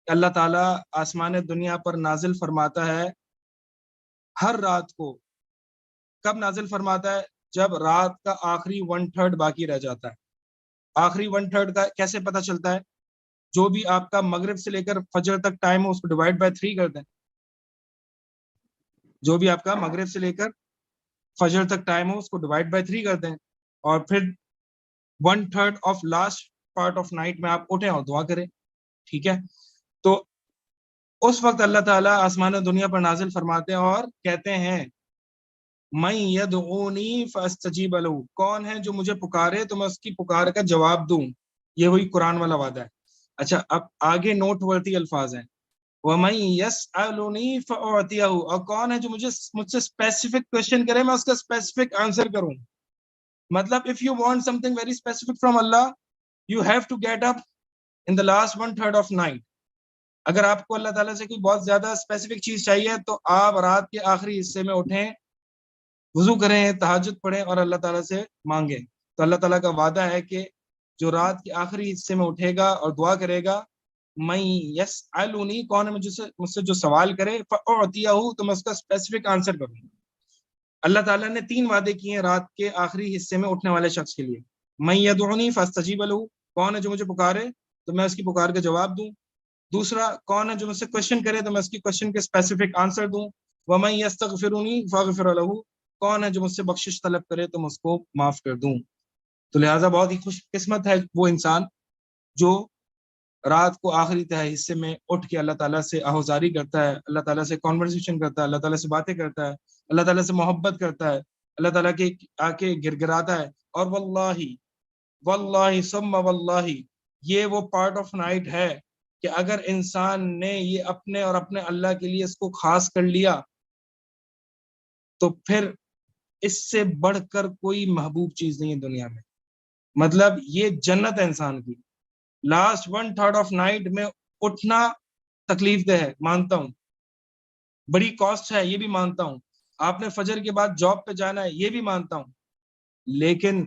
اللہ تعالیٰ آسمان دنیا پر نازل فرماتا ہے ہر رات کو. کب نازل فرماتا ہے؟ جب رات کا آخری 1/3 باقی رہ جاتا ہے. آخری 1/3 کا کیسے پتہ چلتا ہے؟ جو بھی آپ کا مغرب سے لے کر فجر تک ٹائم ہو اس کو ڈیوائڈ بائی 3 کر دیں. جو بھی آپ کا مغرب سے لے کر فجر تک ٹائم ہو اس کو ڈیوائڈ بائی 3 کر دیں, اور پھر 1/3 of last part of night میں آپ اٹھیں اور دعا کریں, ٹھیک ہے. تو اس وقت اللہ تعالیٰ آسمان و دنیا پر نازل فرماتے ہیں اور کہتے ہیں من یدعونی فاستجیب لہ, کون ہے جو مجھے پکارے تو میں اس کی پکار کا جواب دوں. یہ وہی قرآن والا وعدہ ہے. اچھا اب آگے نوٹ ورتی الفاظ ہیں, وَمَن يَسْأَلُنِي فَأُعْطِيَهُ, اور کون ہے جو مجھ سے اسپیسیفک کوشچن کرے میں اس کا اسپیسیفک آنسر کروں. مطلب if you want something very specific from Allah you have to get up in the last 1/3 of night. اگر آپ کو اللہ تعالیٰ سے کوئی بہت زیادہ اسپیسیفک چیز چاہیے تو آپ رات کے آخری حصے میں اٹھیں, وضو کریں, تہجد پڑھیں اور اللہ تعالیٰ سے مانگیں. تو اللہ تعالیٰ کا وعدہ ہے کہ جو رات کے آخری حصے میں اٹھے گا اور دعا کرے گا, میں یسألنی, کون ہے مجھ سے جو سوال کرے, فأعطیہ, تو میں اس کا اسپیسیفک آنسر کروں. اللہ تعالیٰ نے 3 وعدے کیے ہیں رات کے آخری حصے میں اٹھنے والے شخص کے لیے. میں یدعونی فاستجیب لہ, کون ہے جو مجھے پکارے تو میں اس کی پکار کا جواب دوں. دوسرا, کون ہے جو مجھ سے کوشچن کرے تو میں اس کی کوشچن کے اسپیسیفک آنسر دوں. ومن یستغفرنی فاغفر لہ, کون ہے جو مجھ سے بخشش طلب کرے تو میں اس کو معاف کر دوں. تو لہٰذا بہت ہی خوش قسمت ہے وہ انسان جو رات کو آخری تہائی حصے میں اٹھ کے اللہ تعالیٰ سے آہوزاری کرتا ہے, اللہ تعالیٰ سے کانورسیشن کرتا ہے, اللہ تعالیٰ سے باتیں کرتا ہے, اللہ تعالیٰ سے محبت کرتا ہے, اللہ تعالیٰ کے آ کے گر گراتا ہے. اور واللہ ثم واللہ, یہ وہ پارٹ آف نائٹ ہے کہ اگر انسان نے یہ اپنے اور اپنے اللہ کے لیے اس کو خاص کر لیا تو پھر اس سے بڑھ کر کوئی محبوب چیز نہیں ہے دنیا میں. مطلب یہ جنت ہے انسان کی. لاسٹ 1/3 آف نائٹ میں اٹھنا تکلیف دہ ہے, مانتا ہوں, بڑی کاسٹ ہے, یہ بھی مانتا ہوں. آپ نے فجر کے بعد جاب پہ جانا ہے, یہ بھی مانتا ہوں. لیکن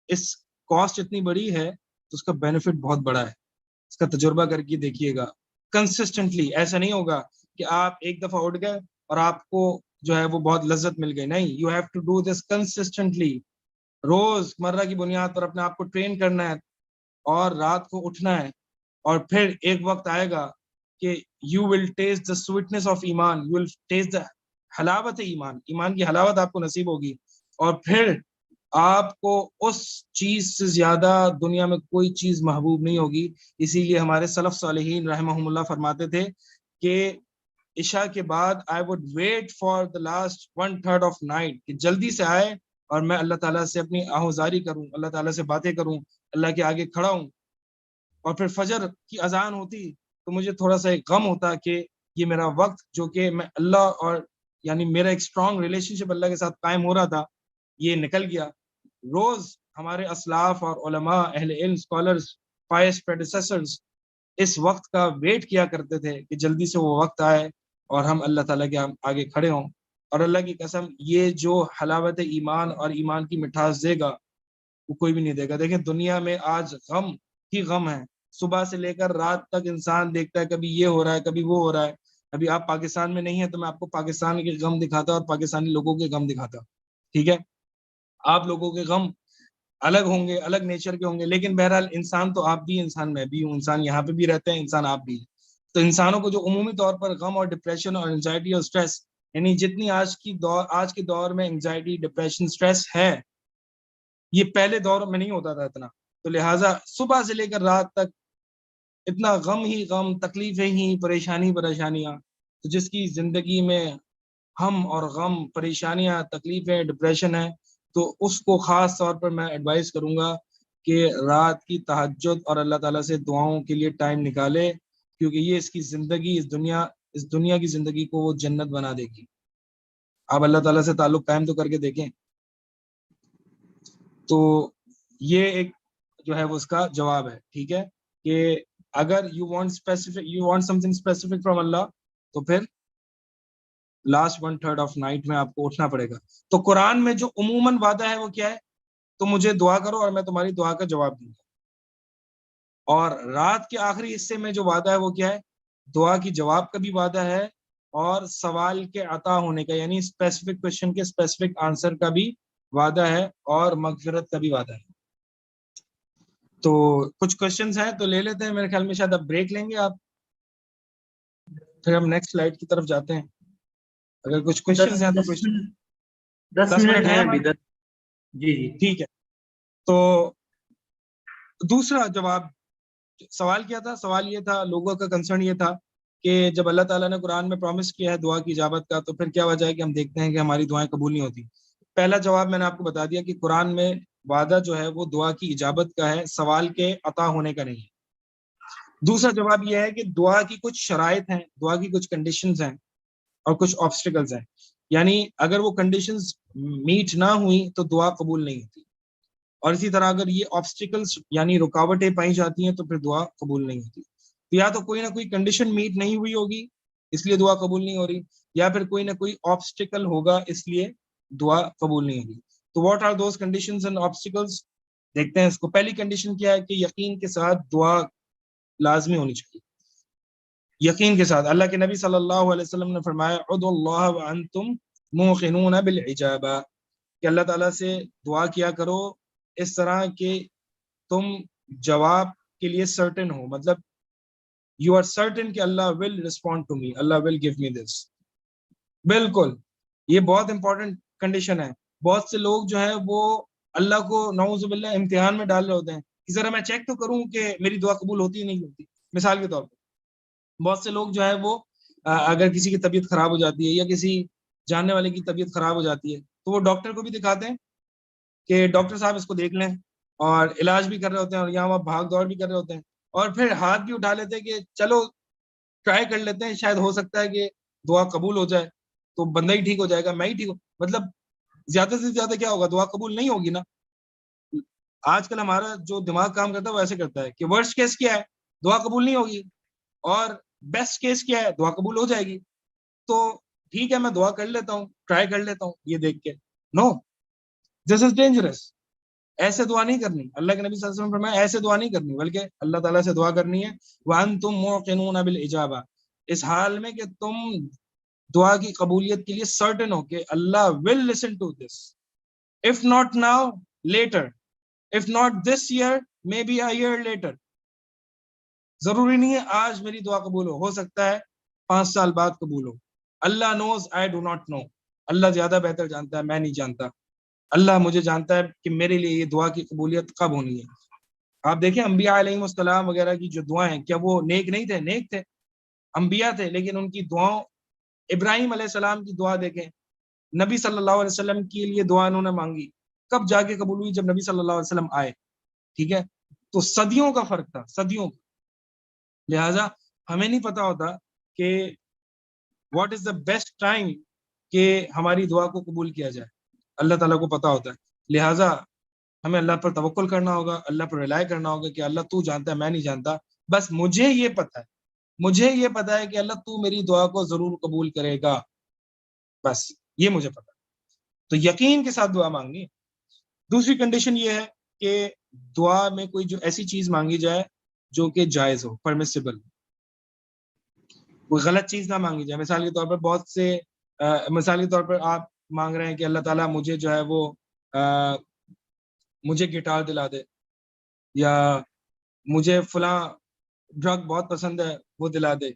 اس کاسٹ اتنی بڑی ہے تو اس کا بینیفٹ بہت بڑا ہے. اس کا تجربہ کر کے دیکھیے گا کنسسٹنٹلی. ایسا نہیں ہوگا کہ آپ ایک دفعہ اٹھ گئے اور آپ کو جو ہے وہ بہت لذت مل گئی. نہیں, you have to do this consistently. روز مرہ کی بنیاد پر اپنے آپ کو ٹرین کرنا ہے اور رات کو اٹھنا ہے. اور پھر ایک وقت آئے گا کہ you will test the sweetness of ایمان, یو ول ٹیسٹ دا حلاوت ایمان, ایمان کی حلاوت آپ کو نصیب ہوگی. اور پھر آپ کو اس چیز سے زیادہ دنیا میں کوئی چیز محبوب نہیں ہوگی. اسی لیے ہمارے سلف صالحین رحمہم اللہ فرماتے تھے کہ عشاء کے بعد I would wait for the last 1/3 of night, کہ جلدی سے آئے اور میں اللہ تعالیٰ سے اپنی آہوزاری کروں, اللہ تعالیٰ سے باتیں کروں, اللہ کے آگے کھڑا ہوں. اور پھر فجر کی اذان ہوتی تو مجھے تھوڑا سا ایک غم ہوتا کہ یہ میرا وقت جو کہ میں اللہ اور یعنی میرا ایک اسٹرانگ ریلیشن شپ اللہ کے ساتھ قائم ہو رہا تھا, یہ نکل گیا. روز ہمارے اسلاف اور علماء, اہل علم, اسکالرز, پائس پریڈیسیسرز اس وقت کا ویٹ کیا کرتے تھے کہ جلدی سے وہ وقت آئے اور ہم اللہ تعالیٰ کے آگے کھڑے ہوں. اور اللہ کی قسم, یہ جو حلاوت ایمان اور ایمان کی مٹھاس دے گا وہ کوئی بھی نہیں دے گا. دیکھیں دنیا میں آج غم ہی غم ہے. صبح سے لے کر رات تک انسان دیکھتا ہے کبھی یہ ہو رہا ہے, کبھی وہ ہو رہا ہے. ابھی آپ پاکستان میں نہیں ہیں تو میں آپ کو پاکستان کے غم دکھاتا اور پاکستانی لوگوں کے غم دکھاتا. ٹھیک ہے, آپ لوگوں کے غم الگ ہوں گے, الگ نیچر کے ہوں گے, لیکن بہرحال انسان تو آپ بھی, انسان میں بھی ہوں, انسان یہاں پہ بھی رہتے ہیں, انسان آپ بھی ہیں. تو انسانوں کو جو عمومی طور پر غم اور ڈپریشن اور انزائٹی اور اسٹریس, یعنی جتنی آج کے دور میں انزائٹی, ڈپریشن, اسٹریس ہے, یہ پہلے دور میں نہیں ہوتا تھا اتنا. تو لہٰذا صبح سے لے کر رات تک اتنا غم ہی غم, تکلیفیں ہی پریشانیاں. تو جس کی زندگی میں ہم اور غم, پریشانیاں, تکلیفیں, ڈپریشن ہے, تو اس کو خاص طور پر میں ایڈوائز کروں گا کہ رات کی تہجد اور اللہ تعالیٰ سے دعاؤں کے لیے ٹائم نکالے, کیونکہ یہ اس کی زندگی, اس دنیا کی زندگی کو وہ جنت بنا دے گی. آپ اللہ تعالیٰ سے تعلق قائم تو کر کے دیکھیں. تو یہ ایک جو ہے وہ اس کا جواب ہے. ٹھیک ہے, کہ اگر you want something specific from Allah تو پھر لاسٹ 1/3 آف نائٹ میں آپ کو اٹھنا پڑے گا. تو قرآن میں جو عموماً وعدہ ہے وہ کیا ہے, تو مجھے دعا کرو اور میں تمہاری دعا کا جواب دوں گا. اور رات کے آخری حصے میں جو وعدہ ہے وہ کیا ہے, دعا کی جواب کا بھی وعدہ ہے اور سوال کے عطا ہونے کا, یعنی اسپیسیفک کوشچن کے اسپیسیفک آنسر کا بھی وعدہ ہے اور مغفرت کا بھی وعدہ ہے. تو کچھ کوشچنز ہیں تو لے لیتے ہیں. میرے خیال میں شاید اب بریک لیں گے آپ, پھر ہم نیکسٹ سلائیڈ کی طرف جاتے ہیں. اگر کچھ کوشچنز ہیں تو 10 منٹ ہیں ابھی. جی جی ٹھیک ہے. تو دوسرا جواب, سوال کیا تھا, سوال یہ تھا, لوگوں کا کنسرن یہ تھا کہ جب اللہ تعالیٰ نے قرآن میں پرومس کیا ہے دعا کی اجابت کا, تو پھر کیا وجہ ہے کہ ہم دیکھتے ہیں کہ ہماری دعائیں قبول نہیں ہوتی. پہلا جواب میں نے آپ کو بتا دیا کہ قرآن میں وعدہ جو ہے وہ دعا کی اجابت کا ہے, سوال کے عطا ہونے کا نہیں ہے. دوسرا جواب یہ ہے کہ دعا کی کچھ شرائط ہیں, دعا کی کچھ کنڈیشنز ہیں اور کچھ آبسٹیکلز ہیں, یعنی اگر وہ کنڈیشنز میٹ نہ ہوئی تو دعا قبول نہیں ہوتی. اور اسی طرح اگر یہ آبسٹیکلس یعنی رکاوٹیں پائی جاتی ہیں تو پھر دعا قبول نہیں ہوتی. تو یا تو کوئی نہ کوئی کنڈیشن میٹ نہیں ہوئی ہوگی اس لیے دعا قبول نہیں ہو رہی, یا پھر کوئی نہ کوئی آبسٹیکل ہوگا اس لیے دعا قبول نہیں ہوگی. تو what are those conditions and obstacles, دیکھتے ہیں اس کو. پہلی کنڈیشن کیا ہے کہ یقین کے ساتھ دعا لازمی ہونی چاہیے. یقین کے ساتھ. اللہ کے نبی صلی اللہ علیہ وسلم نے فرمایا ادعوا اللہ وانتم موقنون بالاجابہ, کہ اللہ تعالیٰ سے دعا کیا کرو اس طرح کہ تم جواب کے لیے سرٹن ہو, مطلب یو آر سرٹن کہ Allah will respond to me, Allah will give me this. بالکل, یہ بہت امپورٹنٹ کنڈیشن ہے. بہت سے لوگ جو ہیں وہ اللہ کو نعوذ باللہ امتحان میں ڈال رہے ہوتے ہیں کہ ذرا میں چیک تو کروں کہ میری دعا قبول ہوتی ہے نہیں ہوتی. مثال کے طور پر بہت سے لوگ جو ہے وہ اگر کسی کی طبیعت خراب ہو جاتی ہے یا کسی جاننے والے کی طبیعت خراب ہو جاتی ہے تو وہ ڈاکٹر کو بھی دکھاتے ہیں کہ ڈاکٹر صاحب اس کو دیکھ لیں, اور علاج بھی کر رہے ہوتے ہیں اور یہاں وہاں بھاگ دوڑ بھی کر رہے ہوتے ہیں, اور پھر ہاتھ بھی اٹھا لیتے ہیں کہ چلو ٹرائی کر لیتے ہیں, شاید ہو سکتا ہے کہ دعا قبول ہو جائے تو بندہ ہی ٹھیک ہو جائے گا, میں ہی ٹھیک ہوں. مطلب زیادہ سے زیادہ کیا ہوگا, دعا قبول نہیں ہوگی نا. آج کل ہمارا جو دماغ کام کرتا ہے وہ ایسے کرتا ہے کہ ورسٹ کیس کیا ہے, دعا قبول نہیں ہوگی, اور بیسٹ کیس کیا ہے, دعا قبول ہو جائے گی. تو ٹھیک ہے میں دعا کر لیتا ہوں, ٹرائی کر لیتا ہوں یہ دیکھ کے. نو, دس از ڈینجرس. ایسے دعا نہیں کرنی. اللہ کے نبی صلی اللہ علیہ وسلم فرمایا ایسے دعا نہیں کرنی, بلکہ اللہ تعالیٰ سے دعا کرنی ہے وانتم موقنون بالاجابہ, اس حال میں کہ تم دعا کی قبولیت کے لیے سرٹن ہو کہ Allah will listen to this, if not now later, if not this year maybe a year later. ضروری نہیں ہے آج میری دعا قبول ہو سکتا ہے 5 سال بعد قبول ہو. اللہ knows I do not know, اللہ زیادہ بہتر جانتا ہے, میں نہیں جانتا. اللہ مجھے جانتا ہے کہ میرے لیے یہ دعا کی قبولیت کب ہونی ہے. آپ دیکھیں انبیاء علیہ السلام وغیرہ کی جو دعائیں ہیں, کیا وہ نیک نہیں تھے؟ نیک تھے, انبیاء تھے, لیکن ان کی دعاؤں, ابراہیم علیہ السلام کی دعا دیکھیں, نبی صلی اللہ علیہ وسلم کے لیے دعا انہوں نے مانگی, کب جا کے قبول ہوئی؟ جب نبی صلی اللہ علیہ وسلم آئے. ٹھیک ہے, تو صدیوں کا فرق تھا, صدیوں کا. لہٰذا ہمیں نہیں پتا ہوتا کہ what is the best time کہ ہماری دعا کو قبول کیا جائے, اللہ تعالیٰ کو پتا ہوتا ہے. لہٰذا ہمیں اللہ پر توکل کرنا ہوگا, اللہ پر ریلائی کرنا ہوگا کہ اللہ تو جانتا ہے, میں نہیں جانتا, بس مجھے یہ پتا ہے, مجھے یہ پتا ہے کہ اللہ تو میری دعا کو ضرور قبول کرے گا, بس یہ مجھے پتا ہے. تو یقین کے ساتھ دعا مانگنی. دوسری کنڈیشن یہ ہے کہ دعا میں کوئی جو ایسی چیز مانگی جائے جو کہ جائز ہو, پرمیسیبل, کوئی غلط چیز نہ مانگی جائے. مثال کے طور پر بہت سے مثال کے طور پر آپ مانگ رہے ہیں کہ اللہ تعالیٰ مجھے جو ہے وہ مجھے گٹار دلا دے, یا مجھے فلاں ڈرگ بہت پسند ہے وہ دلا دے.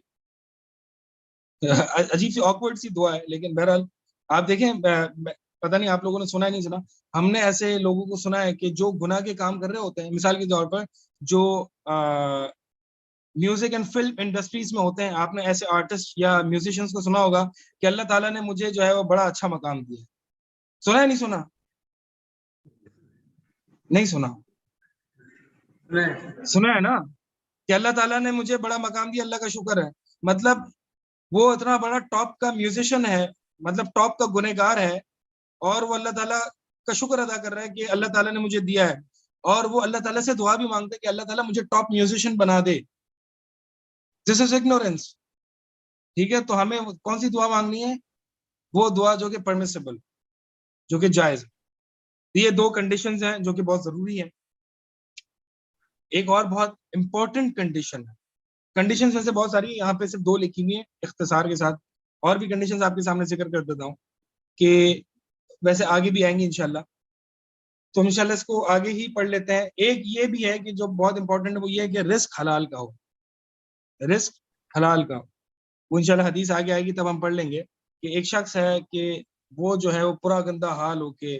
عجیب سی آکورڈ سی دعا ہے, لیکن بہرحال آپ دیکھیں, پتہ نہیں آپ لوگوں نے سنا ہے نہیں سنا, ہم نے ایسے لوگوں کو سنا ہے کہ جو گناہ کے کام کر رہے ہوتے ہیں, مثال کے طور پر جو میوزک اینڈ فلم انڈسٹریز میں ہوتے ہیں, آپ نے ایسے آرٹسٹ یا میوزیشینس کو سنا ہوگا کہ اللہ تعالیٰ نے مجھے جو ہے وہ بڑا اچھا مقام دیا. سنا ہے نہیں سنا؟ نہیں سنا, سنا ہے نا کہ اللہ تعالیٰ نے مجھے بڑا مقام دیا, اللہ کا شکر ہے. مطلب وہ اتنا بڑا ٹاپ کا میوزیشین ہے, مطلب ٹاپ کا گنہگار ہے, اور وہ اللہ تعالیٰ کا شکر ادا کر رہا ہے کہ اللہ تعالیٰ نے مجھے دیا ہے, اور وہ اللہ تعالیٰ سے دعا بھی مانگتے کہ اللہ تعالیٰ مجھے ٹاپ میوزیشین بنا دے. دس از اگنورینس. ٹھیک ہے, تو ہمیں کون سی دعا مانگنی ہے؟ وہ دعا جو کہ پرمیسیبل, جو کہ جائز. یہ 2 کنڈیشنز ہیں جو کہ بہت ضروری ہیں. ایک اور بہت امپورٹنٹ کنڈیشن ہے, کنڈیشنز میں سے بہت ساری, یہاں پہ صرف 2 لکھی ہوئی ہیں اختصار کے ساتھ, اور بھی کنڈیشنز آپ کے سامنے ذکر کر دیتا ہوں کہ ویسے آگے بھی آئیں گی انشاءاللہ, تو انشاءاللہ اس کو آگے ہی پڑھ لیتے ہیں. ایک یہ بھی ہے کہ جو بہت امپورٹنٹ ہے وہ یہ ہے کہ رزق حلال کا ہو, رزق حلال کا ہو. وہ انشاءاللہ حدیث آگے آئے گی تب ہم پڑھ لیں گے کہ ایک شخص ہے کہ وہ جو ہے وہ پورا گندہ حال ہو کے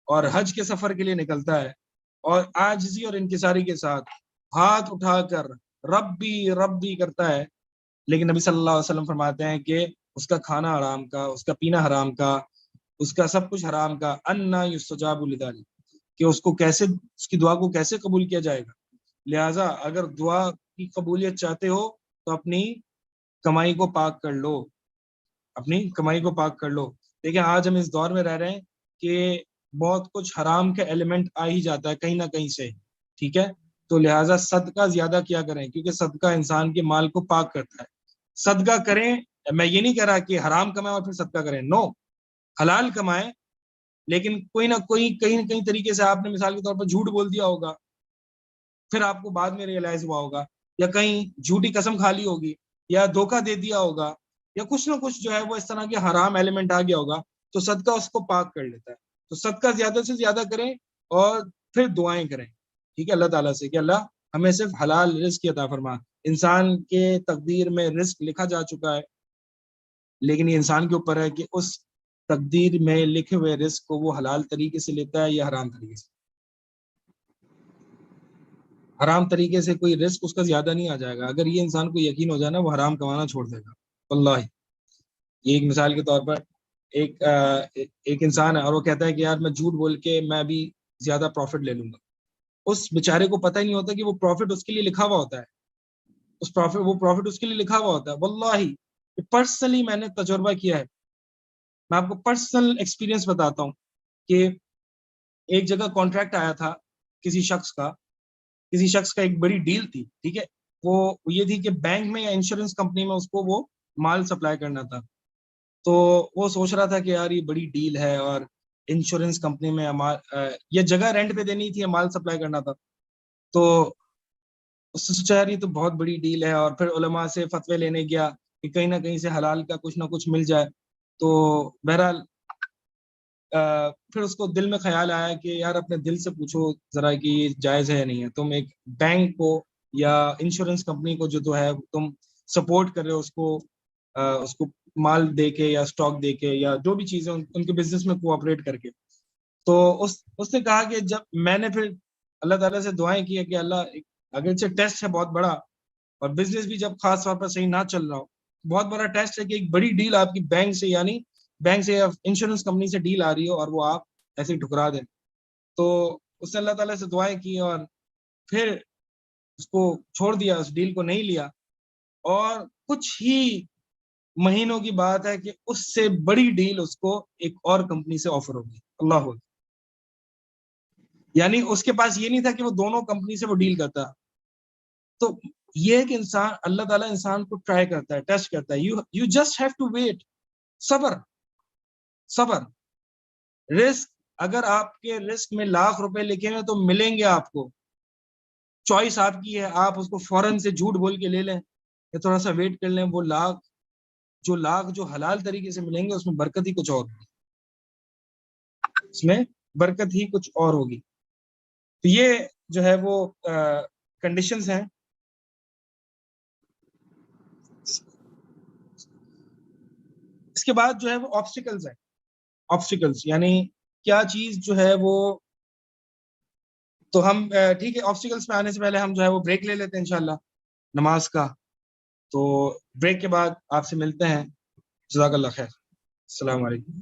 اور حج کے سفر کے لیے نکلتا ہے, اور عاجزی اور انکساری کے ساتھ ہاتھ اٹھا کر ربی ربی کرتا ہے, لیکن نبی صلی اللہ علیہ وسلم فرماتے ہیں کہ اس کا کھانا حرام کا, اس کا پینا حرام کا, اس کا سب کچھ حرام کا. انا یستجاب لذلک, کہ اس کو کیسے, اس کی دعا کو کیسے قبول کیا جائے گا. لہٰذا اگر دعا کی قبولیت چاہتے ہو تو اپنی کمائی کو پاک کر لو, اپنی کمائی کو پاک کر لو. دیکھیں آج ہم اس دور میں رہ رہے ہیں کہ بہت کچھ حرام کا ایلیمنٹ آ ہی جاتا ہے کہیں نہ کہیں سے, ٹھیک ہے. تو لہٰذا صدقہ زیادہ کیا کریں, کیونکہ صدقہ انسان کے مال کو پاک کرتا ہے. صدقہ کریں, میں یہ نہیں کہہ رہا کہ حرام کمائیں اور پھر صدقہ کریں, نو, حلال کمائیں, لیکن کوئی نہ کوئی کہیں نہ کہیں طریقے سے آپ نے مثال کے طور پر جھوٹ بول دیا ہوگا, پھر آپ کو بعد میں ریئلائز ہوا ہوگا, یا کہیں جھوٹی قسم کھا لی ہوگی, یا دھوکہ دے دیا ہوگا, یا کچھ نہ کچھ جو ہے وہ اس طرح کے حرام ایلیمنٹ آ گیا ہوگا, تو صدقہ اس کو پاک کر لیتا ہے. تو صدقہ زیادہ سے زیادہ کریں اور پھر دعائیں کریں, ٹھیک ہے, اللہ تعالیٰ سے کہ اللہ ہمیں صرف حلال رزق کی عطا فرما. انسان کے تقدیر میں رزق لکھا جا چکا ہے, لیکن یہ انسان کے اوپر ہے کہ اس تقدیر میں لکھے ہوئے رزق کو وہ حلال طریقے سے لیتا ہے یا حرام طریقے سے. حرام طریقے سے کوئی رزق اس کا زیادہ نہیں آ جائے گا. اگر یہ انسان کو یقین ہو جائے نا, وہ حرام کمانا چھوڑ دے گا واللہ. یہ ایک مثال کے طور پر ایک انسان ہے اور وہ کہتا ہے کہ یار میں جھوٹ بول کے میں بھی زیادہ پروفٹ لے لوں گا. اس بیچارے کو پتہ ہی نہیں ہوتا کہ وہ پروفٹ اس کے لیے لکھا ہوا ہوتا ہے, وہ پروفٹ اس کے لیے لکھا ہوا ہوتا ہے. واللہ پرسنلی میں نے تجربہ کیا ہے, میں آپ کو پرسنل ایکسپیرینس بتاتا ہوں کہ ایک جگہ کانٹریکٹ آیا تھا کسی شخص کا ایک بڑی ڈیل تھی, ٹھیک ہے. وہ یہ تھی کہ بینک میں یا انشورنس کمپنی میں اس کو وہ مال سپلائی کرنا تھا. تو وہ سوچ رہا تھا کہ یار یہ بڑی ڈیل ہے اور انشورنس کمپنی میں یہ جگہ رینٹ پہ دینی تھی, مال سپلائی کرنا تھا. تو اس نے سوچا یار یہ تو بہت بڑی ڈیل ہے, اور پھر علماء سے فتوے لینے گیا کہ کہیں نہ کہیں سے حلال کا کچھ نہ کچھ مل جائے. تو بہرحال پھر اس کو دل میں خیال آیا کہ یار اپنے دل سے پوچھو ذرا کہ یہ جائز ہے یا نہیں ہے. تم ایک بینک کو یا انشورنس کمپنی کو جو تو ہے تم سپورٹ کر رہے ہو اس کو مال دے کے یا اسٹاک دے کے یا جو بھی چیزیں ان کے بزنس میں کوآپریٹ کر کے. تو اس نے کہا کہ جب میں نے پھر اللہ تعالیٰ سے دعائیں کی کہ اللہ اگرچہ ٹیسٹ ہے بہت بڑا, اور بزنس بھی جب خاص طور پر صحیح نہ چل رہا ہو, بہت بڑا ٹیسٹ ہے کہ ایک بڑی ڈیل آپ کی بینک سے یا انشورنس کمپنی سے ڈیل آ رہی ہو اور وہ آپ ایسے ہی ٹھکرا دیں. تو اس نے اللہ تعالیٰ سے دعائیں کی اور پھر اس کو چھوڑ دیا, اس ڈیل کو نہیں لیا, اور کچھ ہی مہینوں کی بات ہے کہ اس سے بڑی ڈیل اس کو ایک اور کمپنی سے آفر ہوگی. اللہ, یعنی اس کے پاس یہ نہیں تھا کہ وہ دونوں کمپنی سے وہ ڈیل کرتا. تو یہ کہ انسان, اللہ تعالیٰ انسان کو ٹرائی کرتا ہے, ٹیسٹ کرتا ہے. You just have to wait, صبر. رسک, اگر آپ کے رسک میں ₹1,00,000 لکھے ہیں تو ملیں گے آپ کو, چوائس آپ کی ہے. آپ اس کو فوراً سے جھوٹ بول کے لے لیں یا تھوڑا سا ویٹ کر لیں. وہ لاکھ جو حلال طریقے سے ملیں گے اس میں برکت ہی کچھ اور ہوگی, اس میں برکت ہی کچھ اور ہوگی. تو یہ جو ہے وہ کنڈیشنز ہیں. اس کے بعد جو ہے وہ آبسٹیکلز ہیں. آبسٹیکلز یعنی کیا چیز جو ہے وہ, تو ہم ٹھیک ہے آبسٹیکلز پہ آنے سے پہلے ہم جو ہے وہ بریک لے لیتے ہیں انشاءاللہ نماز کا. تو بریک کے بعد آپ سے ملتے ہیں. جزاک اللہ خیر. السلام علیکم.